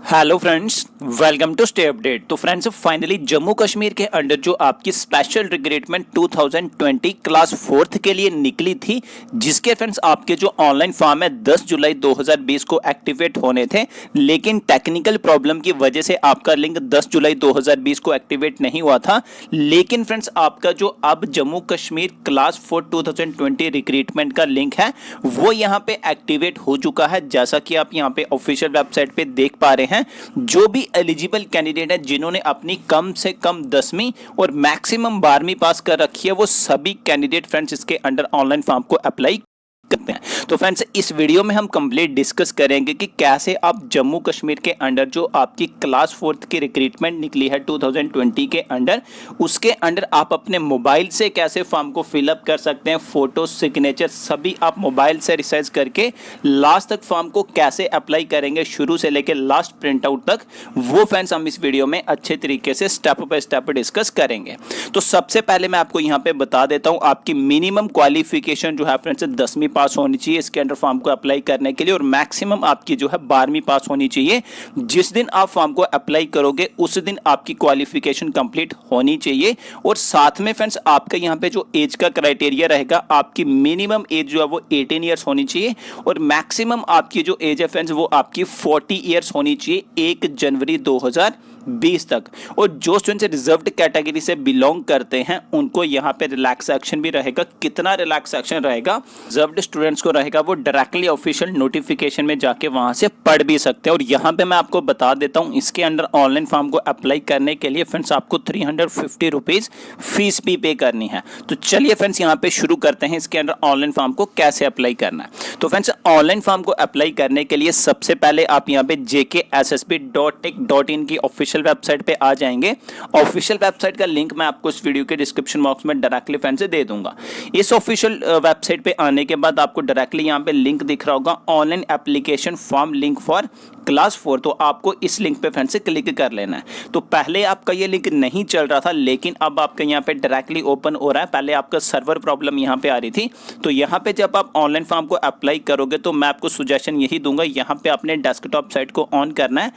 Hello friends, welcome to stay update. तो friends, finally Jammu Kashmir के under जो आपकी स्पेशल रिक्रूटमेंट 2020 क्लास 4th के लिए निकली थी, जिसके फ्रेंड्स आपके जो ऑनलाइन फॉर्म है 10 जुलाई 2020 को एक्टिवेट होने थे, लेकिन टेक्निकल प्रॉब्लम की वजह से आपका लिंक 10 जुलाई 2020 को एक्टिवेट नहीं हुआ था। लेकिन फ्रेंड्स, आपका जो अब जम्मू कश्मीर क्लास 4 2020 रिक्रूटमेंट का लिंक है वो यहाँ पे एक्टिवेट हो चुका है। जैसा कि आप यहाँ पे ऑफिशियल वेबसाइट पे देख पा रहे हैं, जो भी एलिजिबल कैंडिडेट है जिन्होंने अपनी कम से कम 10वीं और मैक्सिमम 12वीं पास कर रखी है, वो सभी कैंडिडेट फ्रेंड्स इसके अंडर ऑनलाइन फॉर्म को अप्लाई करते हैं। तो फ्रेंड्स, इस वीडियो में हम कंप्लीट डिस्कस करेंगे कि कैसे आप जम्मू कश्मीर के अंडर जो आपकी क्लास 4th की रिक्रूटमेंट निकली है 2020 के अंडर, उसके अंडर आप अपने मोबाइल से कैसे फॉर्म को फिलअप कर सकते हैं। फोटो, सिग्नेचर सभी आप मोबाइल से रिसर्च करके लास्ट तक फॉर्म को कैसे अप्लाई करेंगे, शुरू से लेकर लास्ट प्रिंट आउट तक, वो फ्रेंड्स हम इस वीडियो में अच्छे तरीके से स्टेप बाय स्टेप डिस्कस करेंगे। तो सबसे पहले मैं आपको यहाँ पे बता देता हूँ, आपकी मिनिमम क्वालिफिकेशन जो है फ्रेंड्स 10वीं पास होनी चाहिए इसके अंडर फॉर्म को अप्लाई करने के लिए, और मैक्सिमम आपकी जो है 12वीं पास होनी चाहिए। जिस दिन आप फॉर्म को अप्लाई करोगे उस दिन आपकी क्वालिफिकेशन कंप्लीट होनी चाहिए। और साथ में फ्रेंड्स, आपका यहाँ पे जो एज का क्राइटेरिया रहेगा, आपकी मिनिमम एज जो है वो 18 ईयर्स होनी चाहिए, और मैक्सिमम आपकी जो एज है फ्रेंड्स वो आपकी 40 ईयर्स होनी चाहिए 1 जनवरी 2020 तक। और जो स्टूडेंट्स रिजर्व्ड कैटेगरी से बिलोंग करते हैं उनको यहाँ पे रिलैक्सेशन भी रहेगा। कितना रिलैक्सेशन रहेगा रिजर्व्ड स्टूडेंट्स को रहेगा, वो डायरेक्टली ऑफिशियल नोटिफिकेशन में जाके वहां से पढ़ भी सकते हैं। और यहाँ पे मैं आपको बता देता हूँ, इसके अंडर ऑनलाइन फॉर्म को अप्लाई करने के लिए फ्रेंड्स आपको 350 रुपीज फीस भी पे करनी है। तो चलिए फ्रेंड्स, यहाँ पे शुरू करते हैं इसके अंडर ऑनलाइन फॉर्म को कैसे अप्लाई करना है। तो फ्रेंड्स, ऑनलाइन फॉर्म को अप्लाई करने के लिए सबसे पहले आप यहाँ पे jkssb.tech.in की ऑफिशियल वेबसाइट पे आ जाएंगे। ऑफिशियल वेबसाइट का लिंक मैं आपको इस वीडियो के डिस्क्रिप्शन बॉक्स में डायरेक्टली फ्रेंड्स से दे दूंगा। इस ऑफिशियल वेबसाइट पे आने के बाद आपको डायरेक्टली यहाँ पे लिंक दिख रहा होगा, online application form link for class 4। तो आपको इस लिंक पे फ्रेंड्स से क्लिक कर लेना है। तो पहले आपका ये लिंक नहीं चल रहा था, लेकिन अब आपका यहाँ पे डायरेक्टली ओपन हो रहा है। पहले आपका सर्वर प्रॉब्लम यहाँ पे आ रही थी। तो यहाँ पे जब आप ऑनलाइन फॉर्म को अप्लाई करोगे तो मैं आपको सजेशन यही दूंगा, यहाँ पे अपने डेस्कटॉप साइट को ऑन करना है।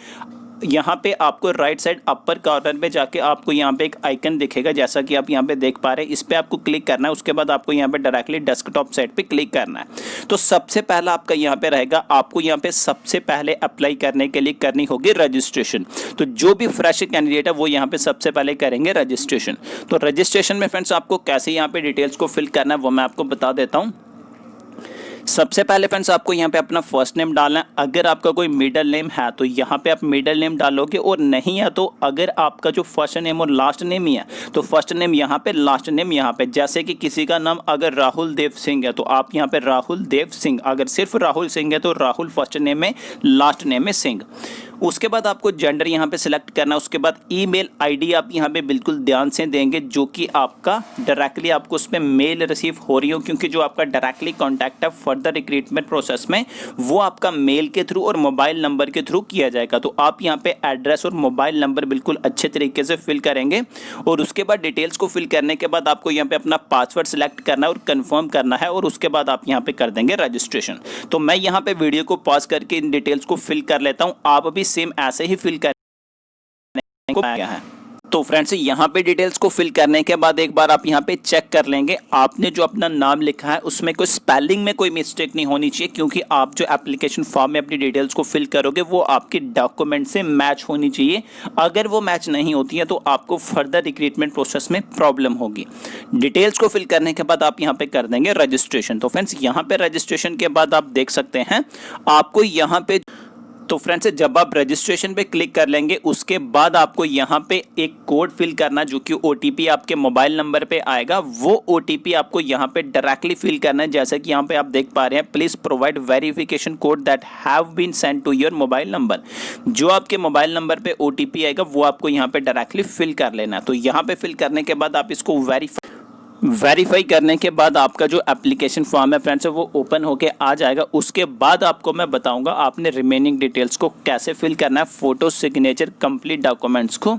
यहाँ पे आपको राइट साइड अपर कॉर्नर पे जाके आपको यहाँ पे एक आइकन दिखेगा, जैसा कि आप यहाँ पे देख पा रहे हैं। इस पे आपको क्लिक करना है। उसके बाद आपको यहाँ पे डायरेक्टली डेस्कटॉप साइट पे क्लिक करना है। तो सबसे पहला आपका यहाँ पे रहेगा, आपको यहाँ पे सबसे पहले अप्लाई करने के लिए करनी होगी रजिस्ट्रेशन। तो जो भी फ्रेश कैंडिडेट है वो यहाँ पे सबसे पहले करेंगे रजिस्ट्रेशन। तो रजिस्ट्रेशन में फ्रेंड्स आपको कैसे यहाँ पे डिटेल्स को फिल करना है वो मैं आपको बता देता हूँ। सबसे पहले फ्रेंड्स आपको यहाँ पे अपना फर्स्ट नेम डालना है। अगर आपका कोई मिडिल नेम है तो यहाँ पे आप मिडिल नेम डालोगे, और नहीं है तो अगर आपका जो फर्स्ट नेम और लास्ट नेम ही है तो फर्स्ट नेम यहाँ पे, लास्ट नेम यहाँ पे। जैसे कि किसी का नाम अगर राहुल देव सिंह है तो आप यहाँ पे राहुल देव सिंह, अगर सिर्फ राहुल सिंह है तो राहुल फर्स्ट नेम में, लास्ट नेम में सिंह। उसके बाद आपको जेंडर यहाँ पे सिलेक्ट करना है। उसके बाद ईमेल आईडी आप यहाँ पे बिल्कुल ध्यान से देंगे, जो कि आपका डायरेक्टली आपको उस पर मेल रिसीव हो रही हो, क्योंकि जो आपका डायरेक्टली कॉन्टैक्ट है फर्दर रिक्रूटमेंट प्रोसेस में वो आपका मेल के थ्रू और मोबाइल नंबर के थ्रू किया जाएगा। तो आप यहाँ पे एड्रेस और मोबाइल नंबर बिल्कुल अच्छे तरीके से फिल करेंगे। और उसके बाद डिटेल्स को फिल करने के बाद आपको यहाँ पे अपना पासवर्ड सिलेक्ट करना है और कंफर्म करना है, और उसके बाद आप यहाँ पे कर देंगे रजिस्ट्रेशन। तो मैं यहाँ पे वीडियो को पॉज करके इन डिटेल्स को फिल कर लेता हूँ, आप भी सेम ऐसे ही फिल करने को आया है। तो फ्रेंड्स, यहाँ पे डिटेल्स को फिल करने के बाद एक बार आप यहाँ पे चेक कर लेंगे, आपने जो अपना नाम लिखा है उसमें कोई स्पेलिंग में कोई मिस्टेक नहीं होनी चाहिए, क्योंकि आप जो एप्लीकेशन फॉर्म में अपनी डिटेल्स को फिल करोगे वो आपके डॉक्यूमेंट से मैच होनी चाहिए। अगर वो मैच नहीं होती है तो आपको फर्दर रिक्रूटमेंट प्रोसेस में प्रॉब्लम होगी। डिटेल्स को फिल करने के बाद आप यहाँ पे कर देंगे रजिस्ट्रेशन। तो फ्रेंड्स, यहाँ पे रजिस्ट्रेशन के बाद आप देख सकते हैं आपको यहाँ पे, तो फ्रेंड्स जब आप रजिस्ट्रेशन पे क्लिक कर लेंगे उसके बाद आपको यहाँ पे एक कोड फिल करना, जो कि ओटीपी आपके मोबाइल नंबर पे आएगा। वो ओटीपी आपको यहाँ पे डायरेक्टली फिल करना है, जैसा कि यहाँ पे आप देख पा रहे हैं, please provide verification code that have been send to your mobile number. जो आपके मोबाइल नंबर पे ओटीपी आएगा वो आपको यहाँ पे डायरेक्टली फिल कर लेना है। तो यहाँ पे फिल करने के बाद आप इसको वेरीफाई करने के बाद आपका जो एप्लीकेशन फॉर्म है फ्रेंड्स वो ओपन होके आ जाएगा। उसके बाद आपको मैं बताऊंगा आपने रिमेनिंग डिटेल्स को कैसे फिल करना है, फोटो, सिग्नेचर, कंप्लीट डॉक्यूमेंट्स को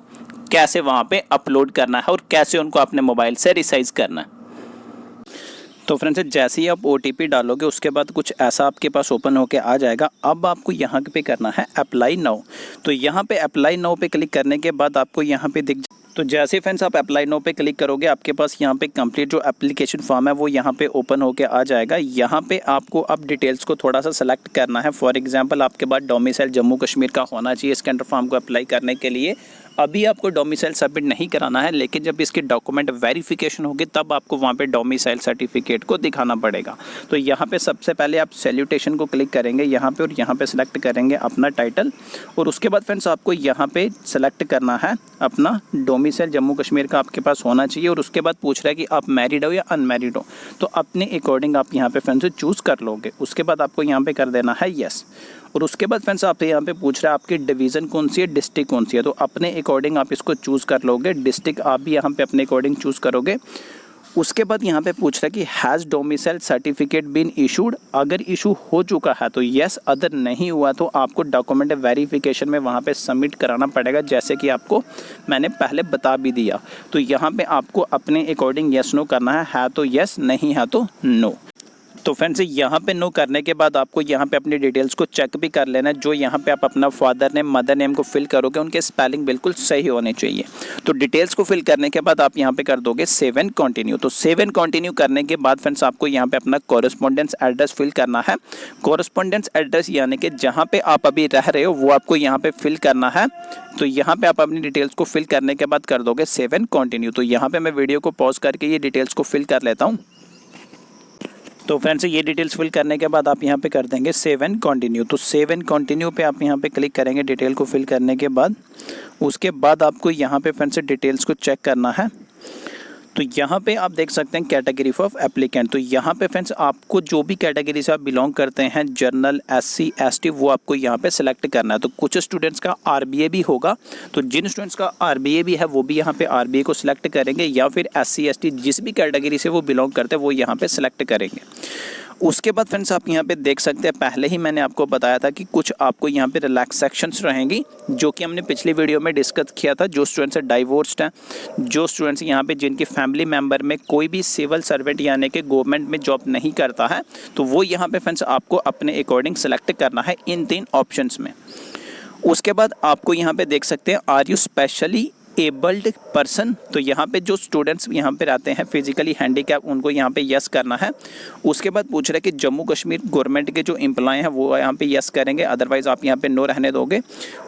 कैसे वहां पे अपलोड करना है और कैसे उनको अपने मोबाइल से रिसाइज करना है। तो फ्रेंड्स जैसे ही आप OTP डालोगे उसके बाद कुछ ऐसा आपके पास ओपन होके आ जाएगा। अब आपको यहाँ पे करना है अप्लाई नाउ। तो यहाँ पे अप्लाई नाउ पे क्लिक करने के बाद आपको यहाँ पे दिख, तो जैसे फ्रेंड्स आप अप्लाई नाउ पे क्लिक करोगे आपके पास यहाँ पे कंप्लीट जो एप्लीकेशन फॉर्म है वो यहाँ पे ओपन होके आ जाएगा। यहाँ पे आपको अब डिटेल्स को थोड़ा सा सेलेक्ट करना है। फॉर एग्जांपल आपके पास डोमिसाइल जम्मू कश्मीर का होना चाहिए स्टैंडर्ड फॉर्म को अप्लाई करने के लिए। अभी आपको डोमिसाइल सबमिट नहीं कराना है, लेकिन जब इसकी डॉक्यूमेंट वेरिफिकेशन होगी तब आपको वहाँ पे डोमिसाइल सर्टिफिकेट को दिखाना पड़ेगा। तो यहाँ पे सबसे पहले आप सैल्यूटेशन को क्लिक करेंगे यहाँ पे और यहाँ पे सेलेक्ट करेंगे अपना टाइटल। और उसके बाद फ्रेंड्स आपको यहाँ पे सेलेक्ट करना है अपना डोमिसाइल जम्मू कश्मीर का आपके पास होना चाहिए। और उसके बाद पूछ रहा है कि आप मैरिड हो या अनमैरिड हो, तो अपने अकॉर्डिंग आप यहाँ पे फ्रेंड्स चूज़ कर लोगे। उसके बाद आपको यहाँ पे कर देना है येस। और उसके बाद फ्रेंड्स आप यहाँ पे पूछ रहा है आपकी डिवीज़न कौन सी है, डिस्ट्रिक्ट कौन सी है, तो अपने अकॉर्डिंग आप इसको चूज़ कर लोगे। डिस्ट्रिक्ट आप भी यहाँ पे अपने अकॉर्डिंग चूज़ करोगे। उसके बाद यहाँ पे पूछ रहा है कि has domicile certificate been issued, अगर इशू हो चुका है तो येस, अदर नहीं हुआ तो आपको डॉक्यूमेंट वेरिफिकेशन में वहाँ पे सबमिट कराना पड़ेगा, जैसे कि आपको मैंने पहले बता भी दिया। तो यहाँ पे आपको अपने अकॉर्डिंग येस नो करना है तो येस, नहीं है तो नो। तो फ्रेंड्स यहाँ पे नो करने के बाद आपको यहाँ पे अपनी डिटेल्स को चेक भी कर लेना है। जो यहाँ पे आप अपना फादर नेम मदर नेम को फिल करोगे उनके स्पेलिंग बिल्कुल सही होने चाहिए। तो डिटेल्स को फिल करने के बाद आप यहाँ पे कर दोगे सेव एंड कंटिन्यू। तो सेव एंड कंटिन्यू करने के बाद फ्रेंड्स आपको यहाँ पे अपना कॉरेस्पॉन्डेंस एड्रेस फिल करना है। कॉरेस्पॉन्डेंस एड्रेस यानी कि जहाँ पे आप अभी रह रहे हो वो आपको यहाँ पे फिल करना है। तो यहाँ पे आप अपनी डिटेल्स को फिल करने के बाद कर दोगे सेव एंड कंटिन्यू। तो यहाँ पे मैं वीडियो को पॉज करके ये डिटेल्स को फिल कर लेता हूँ। तो फ्रेंड्स ये डिटेल्स फिल करने के बाद आप यहाँ पे कर देंगे सेव एंड कंटिन्यू। तो सेव एंड कंटिन्यू पे आप यहाँ पे क्लिक करेंगे डिटेल को फिल करने के बाद। उसके बाद आपको यहाँ पे फ्रेंड्स डिटेल्स को चेक करना है। तो यहाँ पे आप देख सकते हैं कैटेगरी ऑफ एप्लीकेंट। तो यहाँ पे फ्रेंड्स आपको जो भी कैटेगरी से आप बिलोंग करते हैं, जनरल, SC ST, वो आपको यहाँ पे सेलेक्ट करना है। तो कुछ स्टूडेंट्स का RBA भी होगा, तो जिन स्टूडेंट्स का RBA भी है वो भी यहाँ पे RBA को सिलेक्ट करेंगे, या फिर SC ST जिस भी कैटेगरी से वो बिलोंग करते हैं वो यहाँ पे सिलेक्ट करेंगे। उसके बाद फ्रेंड्स आप यहाँ पे देख सकते हैं, पहले ही मैंने आपको बताया था कि कुछ आपको यहाँ पे रिलैक्स सेक्शंस रहेंगी, जो कि हमने पिछली वीडियो में डिस्कस किया था। जो स्टूडेंट्स डाइवोर्स्ड हैं, जो स्टूडेंट्स यहाँ पे जिनकी फैमिली मेंबर में कोई भी सिविल सर्वेंट यानी कि गवर्नमेंट में जॉब नहीं करता है, तो वो यहाँ पे फ्रेंड्स आपको अपने अकॉर्डिंग सेलेक्ट करना है इन 3 ऑप्शंस में। उसके बाद आपको यहाँ पे देख सकते हैं are you specially abled person. तो यहाँ पे जो स्टूडेंट्स यहाँ पे रहते हैं फिजिकली हैंडीकैप, उनको यहाँ पे यस करना है। उसके बाद पूछ रहे हैं कि जम्मू कश्मीर गवर्नमेंट के जो एम्प्लॉय हैं वो यहाँ पे यस करेंगे, अदरवाइज़ आप यहाँ पे नो रहने दोगे।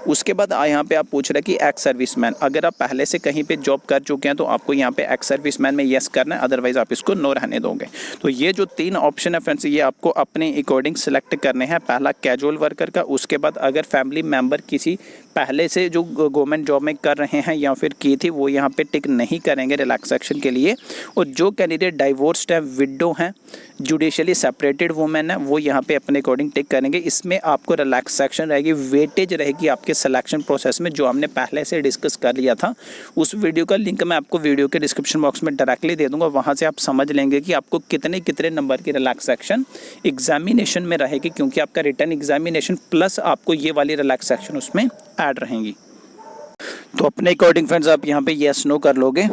उसके बाद यहाँ पे आप पूछ रहे हैं कि एक्स सर्विसमैन, अगर आप पहले से कहीं पे जॉब कर चुके हैं तो आपको यहाँ पे एक्स सर्विसमैन में यस करना है, अदरवाइज़ आप इसको नो रहने दोगे। तो ये जो 3 ऑप्शन है फ्रेंड्स, ये आपको अपने अकॉर्डिंग सेलेक्ट करने हैं। पहला कैजुअल वर्कर का, उसके बाद अगर फैमिली मेम्बर किसी पहले से जो गवर्नमेंट जॉब में कर रहे हैं या फिर की थी, वो यहाँ पे टिक नहीं करेंगे रिलैक्सेशन के लिए। और जो कैंडिडेट डाइवोर्स्ड है, विडो हैं, जुडिशियली सेपरेटेड वुमेन है, वो यहाँ पे अपने अकॉर्डिंग टिक करेंगे। इसमें आपको रिलैक्सेशन रहेगी, वेटेज रहेगी आपके सिलेक्शन प्रोसेस में, जो हमने पहले से डिस्कस कर लिया था। उस वीडियो का लिंक मैं आपको वीडियो के डिस्क्रिप्शन बॉक्स में डायरेक्टली दे दूँगा, वहाँ से आप समझ लेंगे कि आपको कितने कितने नंबर की रिलैक्सेशन एग्जामिनेशन में रहेगी, क्योंकि आपका रिटर्न एग्जामिनेशन प्लस आपको ये वाली रिलैक्सेशन उसमें ऐड रहेंगी। तो अपने अकॉर्डिंग फ्रेंड्स आप यहाँ पे येस नो कर लोगे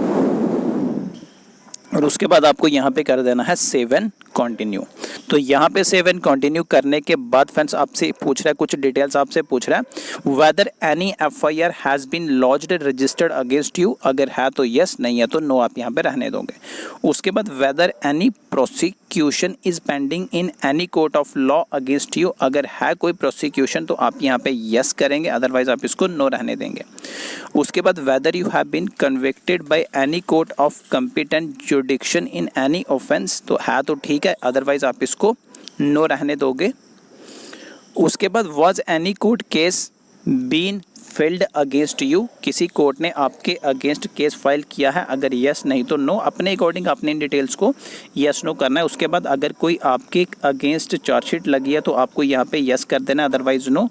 और उसके बाद आपको यहाँ पे कर देना है सेव एंड कंटिन्यू। तो यहाँ पे सेव एंड कंटिन्यू करने के बाद फ्रेंड्स आपसे पूछ रहा है, कुछ डिटेल्स आपसे पूछ रहा है, whether any FIR has been lodged registered against you, अगर है तो यस, नहीं है तो नो, आप यहाँ पे रहने दोगे। उसके बाद whether any prosecution is pending in any court of law against you, अगर है कोई प्रोसिक्यूशन तो आप यहाँ पे यस करेंगे, अदरवाइज आप इसको नो रहने देंगे। उसके बाद whether you have been convicted by any court of competent jurisdiction in any offence, तो है तो ठीक है, अदरवाइज आप इसको नो रहने दोगे। उसके बाद was any court case been filed against you, किसी कोर्ट ने आपके अगेंस्ट केस फाइल किया है, अगर यस नहीं तो नो। अपने अकॉर्डिंग अपने डिटेल्स को यस नो करना है। उसके बाद अगर कोई आपके अगेंस्ट चार्जशीट लगी है तो आपको यहाँ पे यस कर देना, अदरवाइज नो।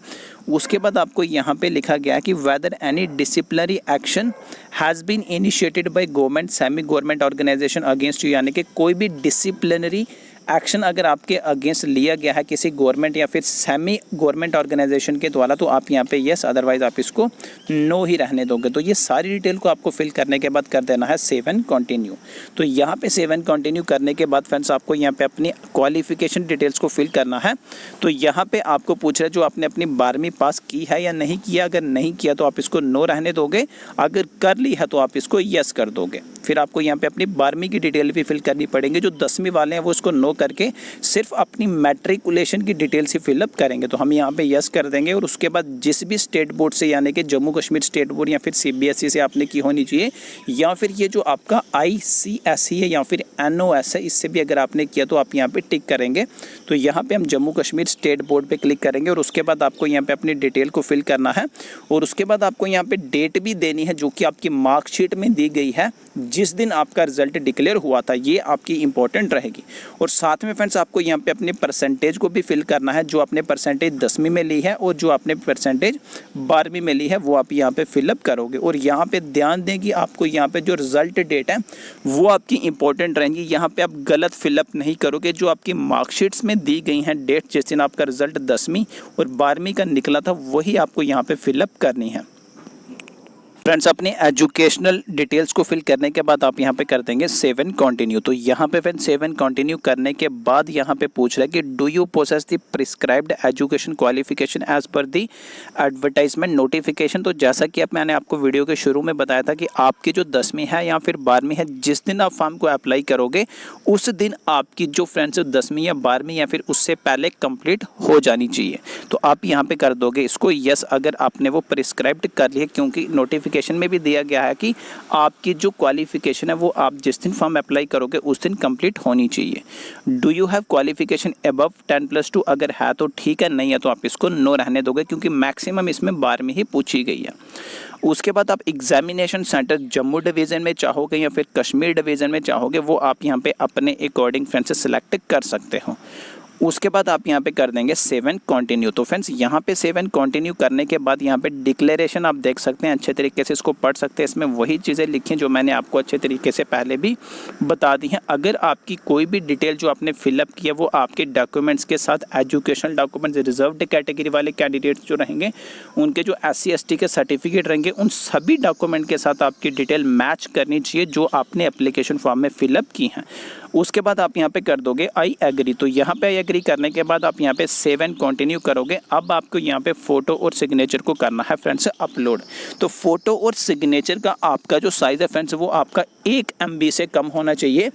उसके बाद आपको यहाँ पे लिखा गया कि whether any disciplinary action has been initiated by government semi government organisation against you, यानी कि कोई भी डिसिप्लिनरी एक्शन अगर आपके अगेंस्ट लिया गया है किसी गवर्नमेंट या फिर सेमी गवर्नमेंट ऑर्गेनाइजेशन के द्वारा, तो आप यहाँ पे यस, अदरवाइज आप इसको नो ही रहने दोगे। तो ये सारी डिटेल को आपको फिल करने के बाद कर देना है सेव एंड कंटिन्यू। तो यहाँ पे सेव एंड कंटिन्यू करने के बाद फ्रेंड्स आपको यहाँ पे अपनी क्वालिफिकेशन डिटेल्स को फिल करना है। तो यहाँ पे आपको पूछ रहा है जो आपने अपनी 12वीं पास की है या नहीं किया। अगर नहीं किया तो आप इसको नो रहने दोगे, अगर कर ली है तो आप इसको यस कर दोगे। फिर आपको यहाँ पे अपनी 12वीं की डिटेल भी फिल करनी पड़ेगी। जो 10वीं वाले हैं वो इसको नो करके सिर्फ अपनी मैट्रिकुलेशन की डिटेल्स ही फिलअप करेंगे। तो हम यहाँ पे यस कर देंगे और उसके बाद जिस भी स्टेट बोर्ड से, यानी कि जम्मू कश्मीर स्टेट बोर्ड या फिर CBSE से आपने की होनी चाहिए, या फिर ये जो आपका ICSE है या फिर NOS है, इससे भी अगर आपने किया तो आप यहाँ पे टिक करेंगे। तो यहाँ पे हम जम्मू कश्मीर स्टेट बोर्ड पे क्लिक करेंगे और उसके बाद आपको यहाँ पे अपनी डिटेल को फिल करना है और उसके बाद आपको यहाँ पे डेट भी देनी है जो कि आपकी मार्कशीट में दी गई है, जिस दिन आपका रिजल्ट डिक्लेयर हुआ था, ये आपकी इंपॉर्टेंट रहेगी। और साथ में फ्रेंड्स आपको यहाँ पे अपने परसेंटेज को भी फिल करना है, जो आपने परसेंटेज 10वीं में ली है और जो आपने परसेंटेज 12वीं में ली है वो आप यहाँ पे फिलअप करोगे। और यहाँ पे ध्यान दें कि आपको यहाँ पे जो रिजल्ट डेट है वो आपकी इंपॉर्टेंट रहेंगी। यहाँ पे आप गलत फिलअप नहीं करोगे। जो आपकी मार्कशीट्स में दी गई हैं डेट, जिस दिन आपका रिजल्ट 10वीं और 12वीं का निकला था, वही आपको यहाँ पे फिलअप करनी है। फ्रेंड्स अपनी एजुकेशनल डिटेल्स को फिल करने के बाद आप यहाँ पे कर देंगे सेव एंड कंटिन्यू। तो यहाँ पे फ्रेंड्स सेव एंड कंटिन्यू करने के बाद यहाँ पे पूछ रहा है कि do you possess the prescribed education qualification as per the advertisement notification. तो जैसा कि मैंने आपको वीडियो के शुरू में बताया था कि आपकी जो 10वीं है या फिर 12वीं है, जिस दिन आप फॉर्म को अप्लाई करोगे उस दिन आपकी जो फ्रेंड्स 10वीं या 12वीं या फिर उससे पहले कंप्लीट हो जानी चाहिए। तो आप यहाँ पे कर दोगे इसको यस, अगर आपने वो प्रिस्क्राइब्ड कर लिया, क्योंकि नोटिफिकेशन में भी दिया गया है कि आपकी जो क्वालिफिकेशन है वो आप जिस दिन फॉर्म अप्लाई करोगे उस दिन कंप्लीट होनी चाहिए। Do you have qualification above 10+2, अगर है तो ठीक है, नहीं है तो आप इसको नो रहने दोगे, क्योंकि मैक्सिमम इसमें 12वीं ही पूछी गई है। उसके बाद आप एग्जामिनेशन सेंटर जम्मू डिवीज़न में चाहोगे या फिर कश्मीर डिवीज़न में चाहोगे, वो आप यहाँ पे अपने अकॉर्डिंग फ्रेंड्स सेलेक्ट कर सकते हो। उसके बाद आप यहाँ पे कर देंगे सेव एंड कंटिन्यू। तो फ्रेंड्स यहाँ पे सेव एंड कंटिन्यू करने के बाद यहाँ पे डिक्लेरेशन आप देख सकते हैं, अच्छे तरीके से इसको पढ़ सकते हैं। इसमें वही चीज़ें लिखी हैं जो मैंने आपको अच्छे तरीके से पहले भी बता दी हैं। अगर आपकी कोई भी डिटेल जो आपने फिलअप की है वो आपके डॉक्यूमेंट्स के साथ, एजुकेशनल डॉक्यूमेंट्स, रिजर्व्ड कैटेगरी वाले कैंडिडेट्स जो रहेंगे उनके जो SC ST के सर्टिफिकेट रहेंगे, उन सभी डॉक्यूमेंट के साथ आपकी डिटेल मैच करनी चाहिए जो आपने एप्लीकेशन फॉर्म में फिलअप की हैं। उसके बाद आप यहाँ पे कर दोगे आई एग्री। तो यहाँ पे आई एग्री करने के बाद आप यहाँ पे सेव एंड कंटिन्यू करोगे। अब आपको यहाँ पे फ़ोटो और सिग्नेचर को करना है फ्रेंड्स अपलोड। तो फ़ोटो और सिग्नेचर का आपका जो साइज़ है फ्रेंड्स वो आपका 1 MB से कम होना चाहिए।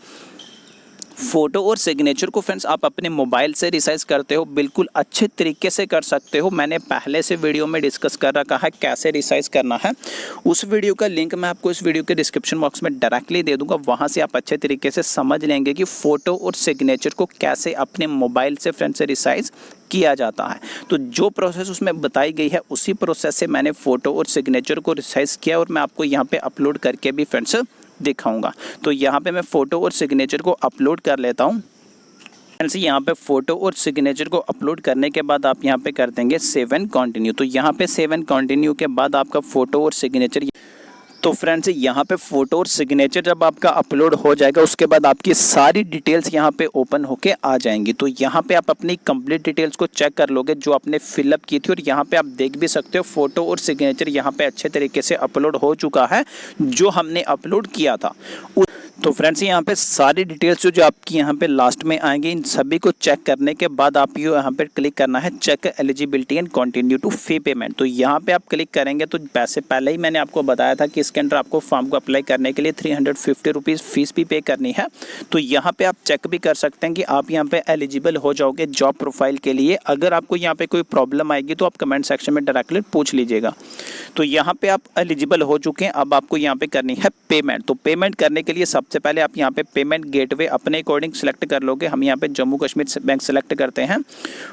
फ़ोटो और सिग्नेचर को फ्रेंड्स आप अपने मोबाइल से रिसाइज करते हो, बिल्कुल अच्छे तरीके से कर सकते हो। मैंने पहले से वीडियो में डिस्कस कर रखा है कैसे रिसाइज करना है। उस वीडियो का लिंक मैं आपको इस वीडियो के डिस्क्रिप्शन बॉक्स में डायरेक्टली दे दूंगा, वहां से आप अच्छे तरीके से समझ लेंगे कि फ़ोटो और सिग्नेचर को कैसे अपने मोबाइल से फ्रेंड्स से रिसाइज किया जाता है। तो जो प्रोसेस उसमें बताई गई है उसी प्रोसेस से मैंने फ़ोटो और सिग्नेचर को रिसाइज किया और मैं आपको यहाँ पे अपलोड करके भी फ्रेंड्स दिखाऊंगा। तो यहाँ पे मैं फ़ोटो और सिग्नेचर को अपलोड कर लेता हूँ। फ्रेंड्स यहाँ पे फ़ोटो और सिग्नेचर को अपलोड करने के बाद आप यहाँ पे कर देंगे सेव एंड कंटिन्यू। तो यहाँ पे सेव एंड कंटिन्यू के बाद आपका फ़ोटो और सिग्नेचर, तो फ्रेंड्स यहाँ पे फ़ोटो और सिग्नेचर जब आपका अपलोड हो जाएगा उसके बाद आपकी सारी डिटेल्स यहाँ पे ओपन होके आ जाएंगी। तो यहाँ पे आप अपनी कंप्लीट डिटेल्स को चेक कर लोगे जो आपने फिलअप की थी, और यहाँ पे आप देख भी सकते हो फ़ोटो और सिग्नेचर यहाँ पे अच्छे तरीके से अपलोड हो चुका है जो हमने अपलोड किया था। तो फ्रेंड्स यहाँ पे सारी डिटेल्स जो आपकी यहाँ पे लास्ट में आएंगी, इन सभी को चेक करने के बाद आप यहाँ पे क्लिक करना है check eligibility and continue to fee payment. तो यहाँ पे आप क्लिक करेंगे तो पैसे पहले ही मैंने आपको बताया था कि इसके अंदर आपको फॉर्म को अप्लाई करने के लिए 350 रुपीज़ फीस भी पे करनी है। तो यहाँ पे आप चेक भी कर सकते हैं कि आप यहाँ पे एलिजिबल हो जाओगे जॉब प्रोफाइल के लिए। अगर आपको यहाँ पे कोई प्रॉब्लम आएगी तो आप कमेंट सेक्शन में डायरेक्टली पूछ लीजिएगा। तो यहाँ पे आप एलिजिबल हो चुके हैं। अब आपको यहाँ पे करनी है पेमेंट। तो पेमेंट करने के लिए सबसे पहले आप यहाँ पे पेमेंट गेटवे अपने अकॉर्डिंग सेलेक्ट कर लोगे। हम यहाँ पे जम्मू कश्मीर बैंक सेलेक्ट करते हैं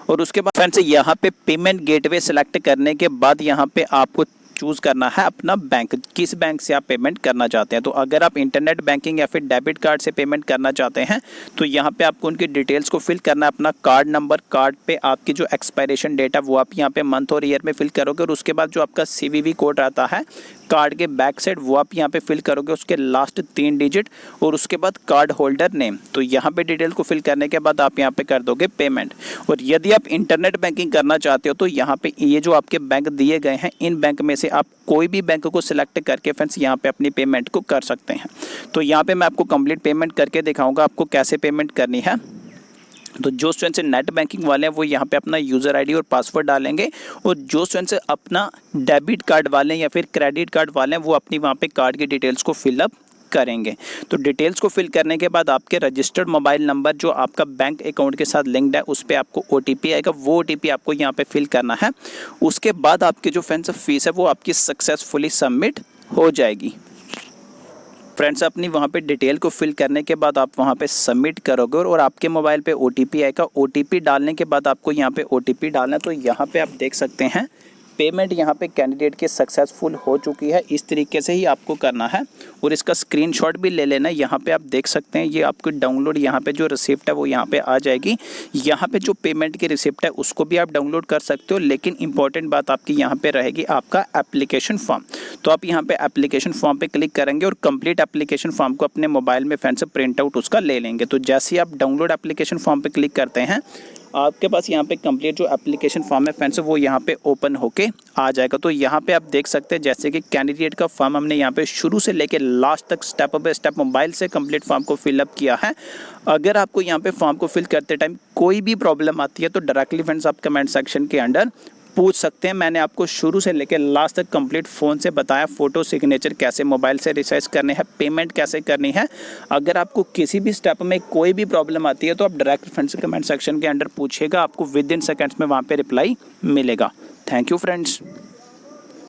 और उसके बाद फ्रेंड्स यहाँ पे पेमेंट गेटवे सेलेक्ट करने के बाद यहाँ पे आपको चूज़ करना है अपना बैंक, किस बैंक से आप पेमेंट करना चाहते हैं। तो अगर आप इंटरनेट बैंकिंग या फिर डेबिट कार्ड से पेमेंट करना चाहते हैं तो यहाँ पे आपको उनकी डिटेल्स को फिल करना है, अपना कार्ड नंबर, कार्ड पे आपकी जो एक्सपायरेशन डेट है वो आप यहाँ पे मंथ और ईयर में फिल करोगे, और उसके बाद जो आपका CVV कोड आता है कार्ड के बैक साइड वो आप यहाँ पे फिल करोगे, उसके लास्ट 3 डिजिट, और उसके बाद कार्ड होल्डर नेम। तो यहाँ पे डिटेल को फिल करने के बाद आप यहाँ पे कर दोगे पेमेंट। और यदि आप इंटरनेट बैंकिंग करना चाहते हो तो यहाँ पे ये जो आपके बैंक दिए गए हैं इन बैंक में से आप कोई भी बैंक को सिलेक्ट करके फ्रेंड्स यहाँ पे अपनी पेमेंट को कर सकते हैं। तो यहाँ पे मैं आपको कंप्लीट पेमेंट करके दिखाऊंगा आपको कैसे पेमेंट करनी है। तो जो स्टूडेंट से नेट बैंकिंग वाले हैं वो यहाँ पे अपना यूज़र आईडी और पासवर्ड डालेंगे, और जो स्टूडेंट से अपना डेबिट कार्ड वाले हैं या फिर क्रेडिट कार्ड वाले हैं वो अपनी वहाँ पे कार्ड की डिटेल्स को फिलअप करेंगे। तो डिटेल्स को फिल करने के बाद आपके रजिस्टर्ड मोबाइल नंबर जो आपका बैंक अकाउंट के साथ लिंक्ड है उस पर आपको OTP आएगा, वो OTP आपको यहाँ पे फिल करना है। उसके बाद आपकी जो फ्रेंड्स फीस है वो आपकी सक्सेसफुली सबमिट हो जाएगी। फ्रेंड्स अपनी वहाँ पे डिटेल को फिल करने के बाद आप वहाँ पे सबमिट करोगे और आपके मोबाइल पे OTP आएगा। OTP डालने के बाद आपको यहाँ पे OTP डालना है। तो यहाँ पे आप देख सकते हैं पेमेंट यहाँ पे कैंडिडेट की सक्सेसफुल हो चुकी है। इस तरीके से ही आपको करना है, और इसका स्क्रीनशॉट भी ले लेना है। यहाँ पे आप देख सकते हैं ये आपको डाउनलोड, यहाँ पे जो रिसिप्ट है वो यहाँ पे आ जाएगी। यहाँ पे जो पेमेंट की रिसिप्ट है उसको भी आप डाउनलोड कर सकते हो, लेकिन इंपॉर्टेंट बात आपकी यहाँ पे रहेगी आपका एप्लीकेशन फॉर्म। तो आप यहाँ पे एप्लीकेशन फॉर्म पे क्लिक करेंगे और कंप्लीट एप्लीकेशन फॉर्म को अपने मोबाइल में फ्रेंड से प्रिंट आउट उसका ले लेंगे। तो जैसे ही आप डाउनलोड एप्लीकेशन फॉर्म पे क्लिक करते हैं आपके पास यहाँ पे कंप्लीट जो एप्लीकेशन फॉर्म है फ्रेंड्स वो यहाँ पे ओपन होके आ जाएगा। तो यहाँ पे आप देख सकते हैं जैसे कि कैंडिडेट का फॉर्म हमने यहाँ पे शुरू से लेके लास्ट तक स्टेप बाय स्टेप मोबाइल से कंप्लीट फॉर्म को फिलअप किया है। अगर आपको यहाँ पे फॉर्म को फिल करते टाइम कोई भी प्रॉब्लम आती है तो डायरेक्टली फ्रेंड्स आप कमेंट सेक्शन के अंदर पूछ सकते हैं। मैंने आपको शुरू से लेकर लास्ट तक कंप्लीट फ़ोन से बताया, फ़ोटो सिग्नेचर कैसे मोबाइल से रिसाइज करने हैं, पेमेंट कैसे करनी है। अगर आपको किसी भी स्टेप में कोई भी प्रॉब्लम आती है तो आप डायरेक्ट फ्रेंड्स कमेंट सेक्शन के अंदर पूछिएगा, आपको विद इन सेकेंड्स में वहाँ पे रिप्लाई मिलेगा। Thank you friends.